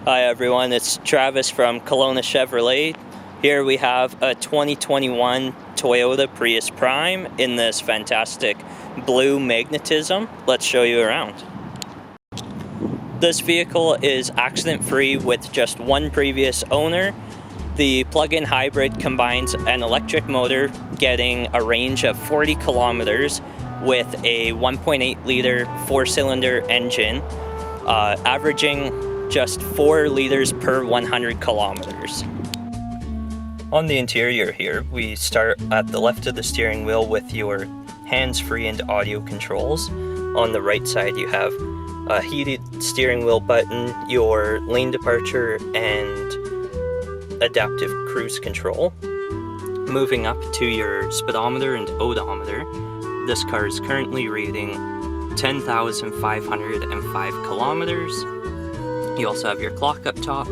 Hi everyone, it's Travis from Kelowna Chevrolet. Here we have a 2021 Toyota Prius Prime in this fantastic blue magnetism. Let's show you around. This vehicle is accident-free with just one previous owner. The plug-in hybrid combines an electric motor getting a range of 40 kilometers with a 1.8 liter 4-cylinder engine, averaging just 4 liters per 100 kilometers. On the interior here, we start at the left of the steering wheel with your hands-free and audio controls. On the right side you have a heated steering wheel button, your lane departure and adaptive cruise control. Moving up to your speedometer and odometer, this car is currently reading 10,505 kilometers. You also have your clock up top.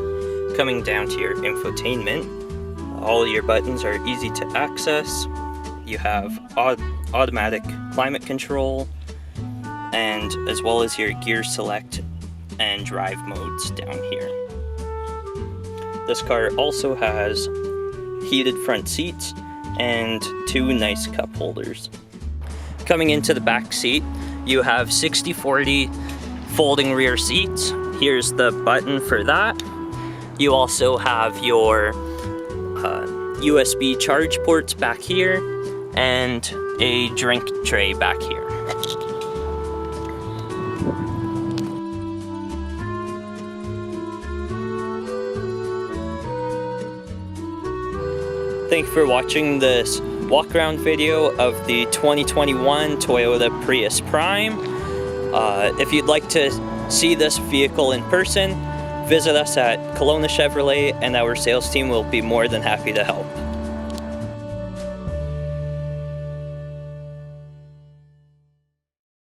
Coming down to your infotainment, all your buttons are easy to access. You have automatic climate control, and as well as your gear select and drive modes down here. This car also has heated front seats and 2 nice cup holders. Coming into the back seat, you have 60/40 folding rear seats. Here's the button for that. You also have your USB charge ports back here and a drink tray back here. Thank you for watching this walk around video of the 2021 Toyota Prius Prime. If you'd like to see this vehicle in person, visit us at Kelowna Chevrolet and our sales team will be more than happy to help.